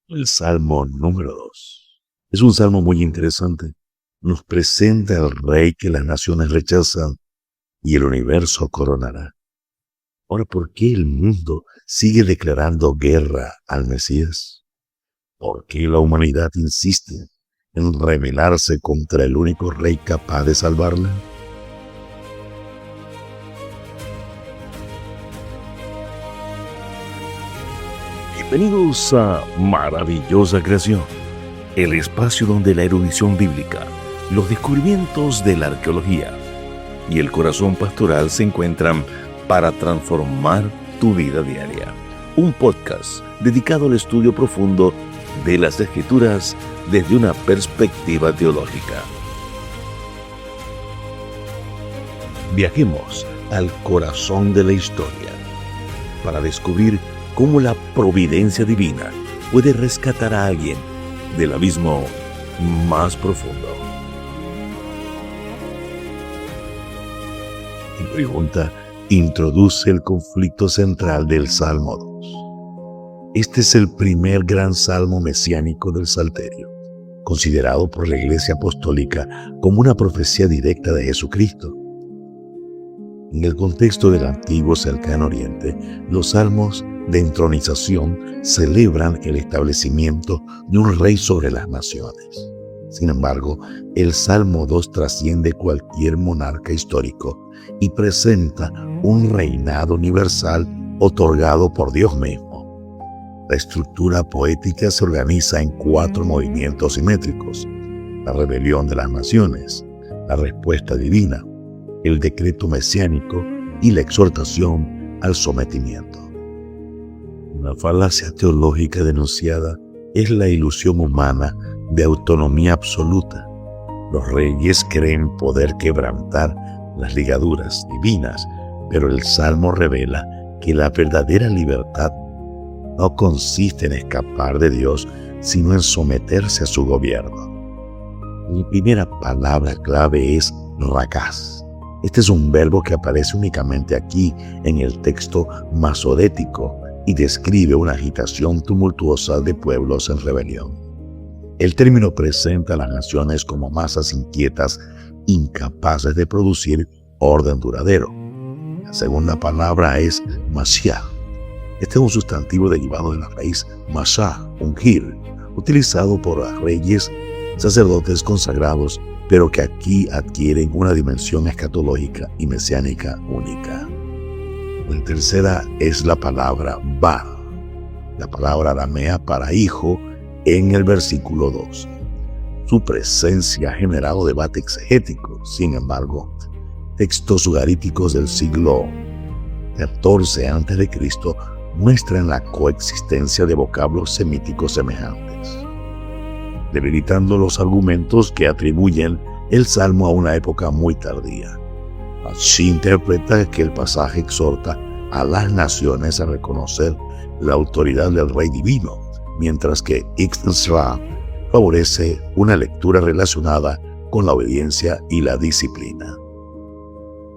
El Salmo número 2. Es un salmo muy interesante. Nos presenta al rey que las naciones rechazan y el universo coronará. Ahora, ¿por qué el mundo sigue declarando guerra al Mesías? ¿Por qué la humanidad insiste en rebelarse contra el único rey capaz de salvarla? Bienvenidos a Maravillosa Creación, el espacio donde la erudición bíblica, los descubrimientos de la arqueología y el corazón pastoral se encuentran para transformar tu vida diaria. Un podcast dedicado al estudio profundo de las Escrituras desde una perspectiva teológica. Viajemos al corazón de la historia para descubrir cómo la providencia divina puede rescatar a alguien del abismo más profundo. Mi pregunta introduce el conflicto central del Salmo 2. Este es el primer gran salmo mesiánico del Salterio, considerado por la Iglesia Apostólica como una profecía directa de Jesucristo. En el contexto del antiguo cercano Oriente, los salmos de entronización celebran el establecimiento de un rey sobre las naciones. Sin embargo, el Salmo 2 trasciende cualquier monarca histórico y presenta un reinado universal otorgado por Dios mismo. La estructura poética se organiza en 4 movimientos simétricos: la rebelión de las naciones, la respuesta divina, el decreto mesiánico y la exhortación al sometimiento. Una falacia teológica denunciada es la ilusión humana de autonomía absoluta. Los reyes creen poder quebrantar las ligaduras divinas, pero el Salmo revela que la verdadera libertad no consiste en escapar de Dios, sino en someterse a su gobierno. La primera palabra clave es rakaz. Este es un verbo que aparece únicamente aquí en el texto masorético y describe una agitación tumultuosa de pueblos en rebelión. El término presenta a las naciones como masas inquietas, incapaces de producir orden duradero. La segunda palabra es Mashiach. Este es un sustantivo derivado de la raíz Mashah, ungir, utilizado por los reyes, sacerdotes consagrados, pero que aquí adquieren una dimensión escatológica y mesiánica única. La tercera es la palabra Bar, la palabra aramea para hijo en el versículo 2. Su presencia ha generado debate exegético. Sin embargo, textos ugaríticos del siglo XIV a.C. muestran la coexistencia de vocablos semíticos semejantes, debilitando los argumentos que atribuyen el Salmo a una época muy tardía. Así interpreta que el pasaje exhorta a las naciones a reconocer la autoridad del Rey Divino, mientras que Ibn Sira favorece una lectura relacionada con la obediencia y la disciplina.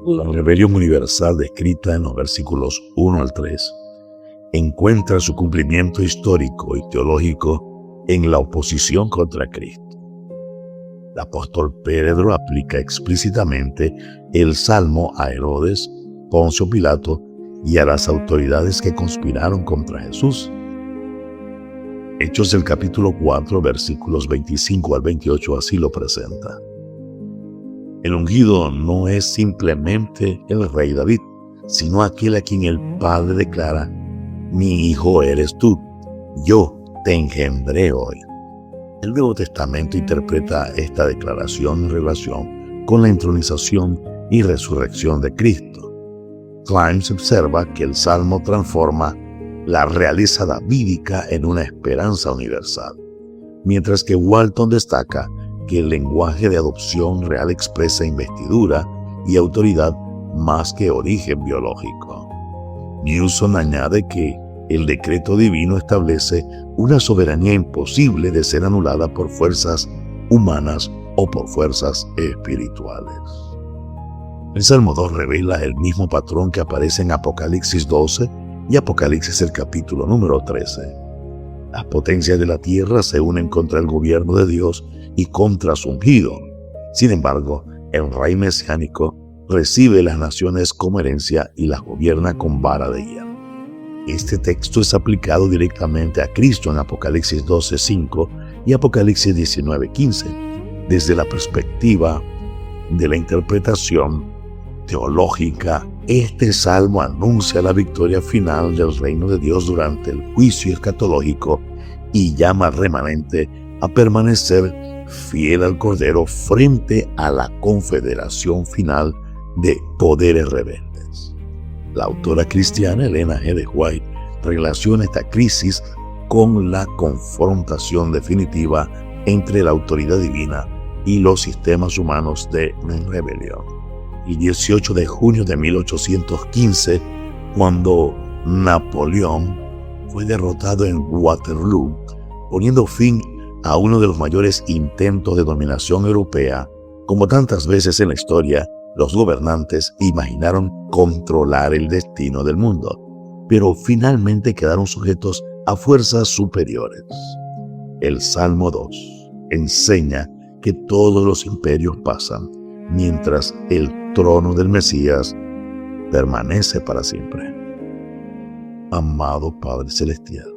La rebelión universal descrita en los versículos 1 al 3 encuentra su cumplimiento histórico y teológico en la oposición contra Cristo. El apóstol Pedro aplica explícitamente el Salmo a Herodes, Poncio Pilato y a las autoridades que conspiraron contra Jesús. Hechos del capítulo 4, versículos 25 al 28 así lo presenta. El ungido no es simplemente el rey David, sino aquel a quien el Padre declara: mi hijo eres tú, yo te engendré hoy. El Nuevo Testamento interpreta esta declaración en relación con la entronización y resurrección de Cristo. Climes observa que el Salmo transforma la realeza davídica en una esperanza universal, mientras que Walton destaca que el lenguaje de adopción real expresa investidura y autoridad más que origen biológico. Newson añade que el decreto divino establece una soberanía imposible de ser anulada por fuerzas humanas o por fuerzas espirituales. El Salmo 2 revela el mismo patrón que aparece en Apocalipsis 12 y Apocalipsis el capítulo número 13. Las potencias de la tierra se unen contra el gobierno de Dios y contra su ungido. Sin embargo, el rey mesiánico recibe las naciones como herencia y las gobierna con vara de hierro. Este texto es aplicado directamente a Cristo en Apocalipsis 12:5 y Apocalipsis 19:15, desde la perspectiva de la interpretación teológica. Este salmo anuncia la victoria final del reino de Dios durante el juicio escatológico y llama al remanente a permanecer fiel al Cordero frente a la confederación final de poderes rebeldes. La autora cristiana Elena G. de White relaciona esta crisis con la confrontación definitiva entre la autoridad divina y los sistemas humanos de rebelión. El 18 de junio de 1815, cuando Napoleón fue derrotado en Waterloo, poniendo fin a uno de los mayores intentos de dominación europea. Como tantas veces en la historia, los gobernantes imaginaron controlar el destino del mundo, pero finalmente quedaron sujetos a fuerzas superiores. El Salmo 2 enseña que todos los imperios pasan, mientras el trono del Mesías permanece para siempre. Amado Padre Celestial,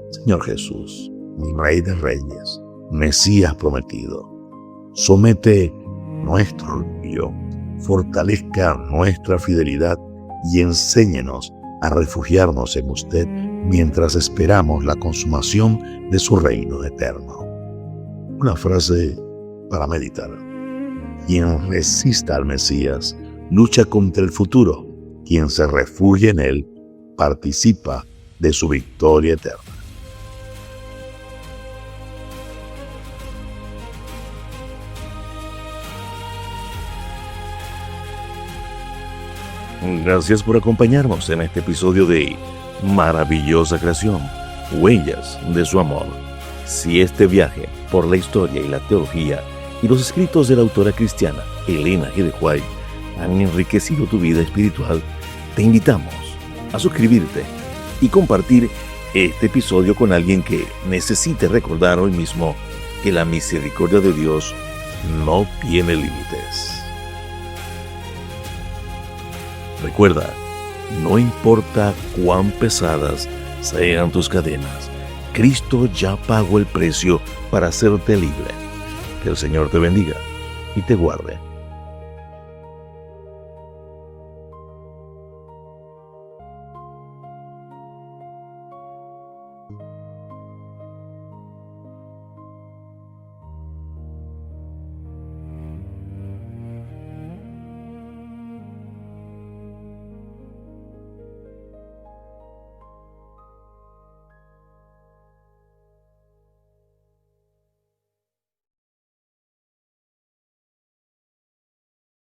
Señor Jesús, Rey de Reyes, Mesías prometido, somete nuestro orgullo, fortalezca nuestra fidelidad y enséñenos a refugiarnos en usted mientras esperamos la consumación de su reino eterno. Una frase para meditar. Quien resista al Mesías lucha contra el futuro. Quien se refugia en él participa de su victoria eterna. Gracias por acompañarnos en este episodio de Maravillosa Creación, Huellas de su Amor. Si este viaje por la historia y la teología y los escritos de la autora cristiana Elena G. de White han enriquecido tu vida espiritual, te invitamos a suscribirte y compartir este episodio con alguien que necesite recordar hoy mismo que la misericordia de Dios no tiene límites. Recuerda, no importa cuán pesadas sean tus cadenas, Cristo ya pagó el precio para hacerte libre. Que el Señor te bendiga y te guarde.